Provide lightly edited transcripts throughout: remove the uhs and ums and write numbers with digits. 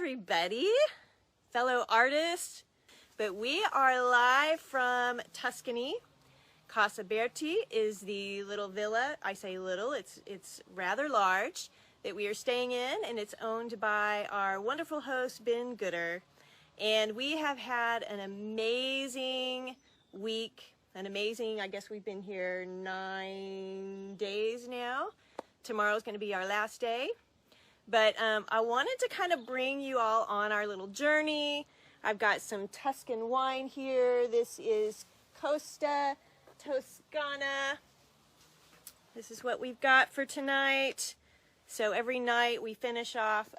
everybody, fellow artists, but we are live from Tuscany. Casa Berti is the little villa. I say little, it's rather large, that we are staying in, and it's owned by our wonderful host Ben Gooder. And we have had an amazing week, I guess we've been here 9 days now. Tomorrow's going to be our last day. But I wanted to kind of bring you all on our little journey. I've got some Tuscan wine here. This is Costa Toscana. This is what we've got for tonight. So every night we finish off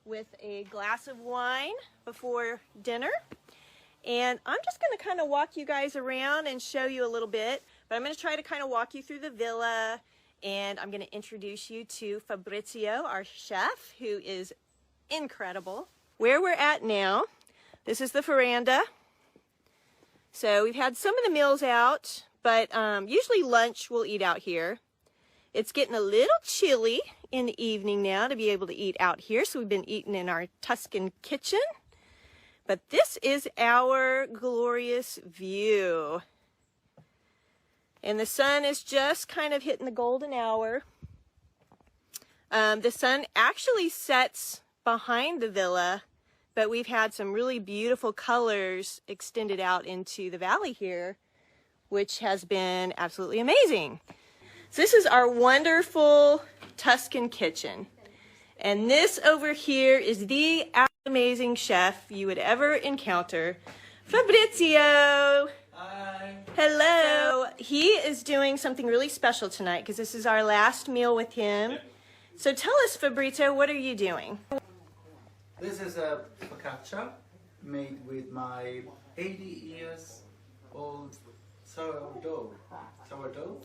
with a glass of wine before dinner. And I'm just going to kind of walk you guys around and show you a little bit. But I'm going to try to kind of walk you through the villa. And I'm going to introduce you to Fabrizio, our chef, who is incredible. Where we're at now, this is the veranda. So we've had some of the meals out, but usually lunch we'll eat out here. It's getting a little chilly in the evening now to be able to eat out here, so we've been eating in our Tuscan Kitchen. But this is our glorious view. And the sun is just kind of hitting the golden hour. The sun actually sets behind the villa, but we've had some really beautiful colors extended out into the valley here, which has been absolutely amazing. So this is our wonderful Tuscan Kitchen. And this over here is the amazing chef you would ever encounter, Fabrizio. Hi. Hello. He is doing something really special tonight because this is our last meal with him. So tell us, Fabrizio, what are you doing? This is a focaccia made with my 80 years old sourdough.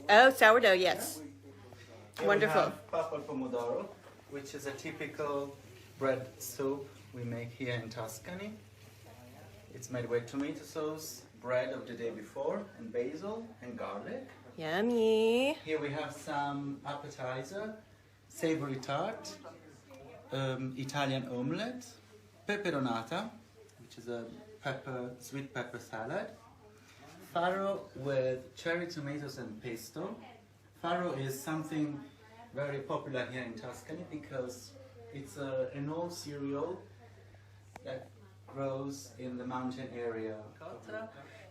Oh, sourdough, yes. Here Wonderful. We have papal pomodoro, which is a typical bread soup we make here in Tuscany. It's made with tomato sauce, bread of the day before, and basil and garlic. Yummy. Here we have some appetizer, savory tart, Italian omelette, peperonata, which is a sweet pepper salad, farro with cherry tomatoes and pesto. Farro is something very popular here in Tuscany because it's an old cereal that grows in the mountain area.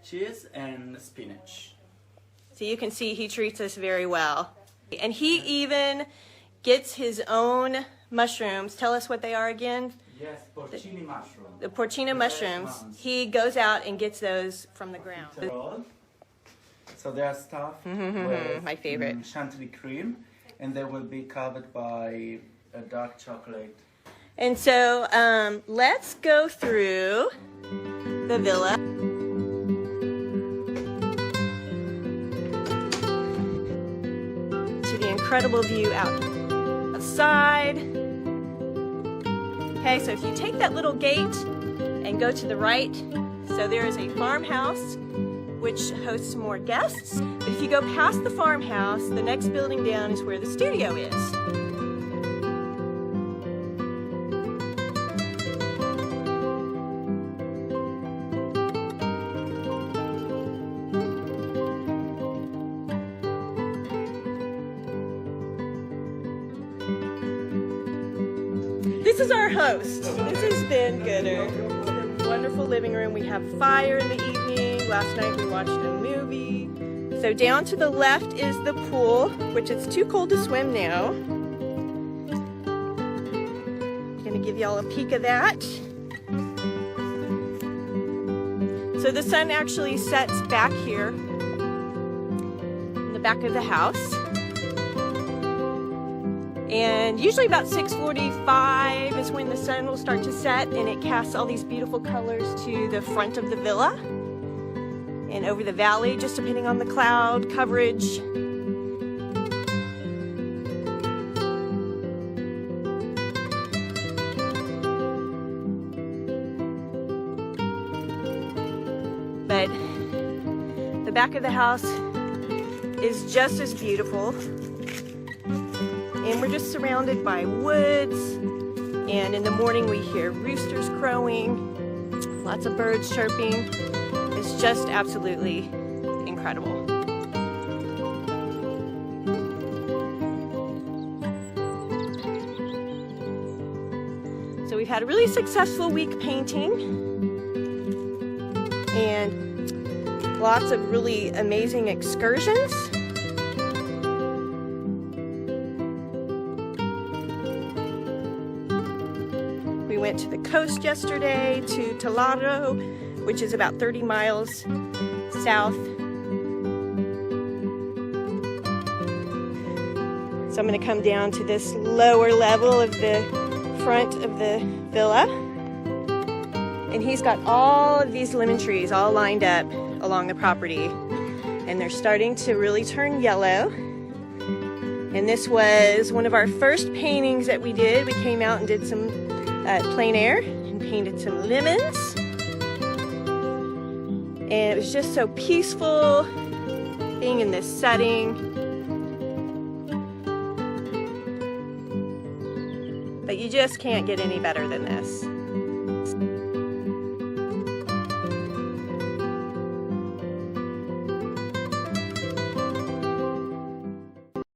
Cheese and spinach. So you can see he treats us very well. And he even gets his own mushrooms. Tell us what they are again. Yes, porcini mushrooms. The porcina mushrooms. He goes out and gets those from the ground. So they are stuffed with my favorite. Chantilly cream, and they will be covered by a dark chocolate. And so let's go through the villa. To the incredible view outside. Okay, so if you take that little gate and go to the right, so there is a farmhouse which hosts more guests. But if you go past the farmhouse, the next building down is where the studio is. This is our host. This is Ben Gooder. It's a wonderful living room. We have fire in the evening. Last night we watched a movie. So down to the left is the pool, which it's too cold to swim now. I'm gonna give y'all a peek of that. So the sun actually sets back here in the back of the house. And usually about 6:45 is when the sun will start to set, and it casts all these beautiful colors to the front of the villa and over the valley, just depending on the cloud coverage. But the back of the house is just as beautiful. And we're just surrounded by woods And in the morning we hear roosters crowing, lots of birds chirping. It's just absolutely incredible. So we've had a really successful week painting and lots of really amazing excursions. We went to the coast yesterday to Talaro, which is about 30 miles south. So I'm going to come down to this lower level of the front of the villa, and he's got all of these lemon trees all lined up along the property, and they're starting to really turn yellow. And this was one of our first paintings that we did. We came out and did some plein air and painted some lemons, and it was just so peaceful being in this setting. But you just can't get any better than this.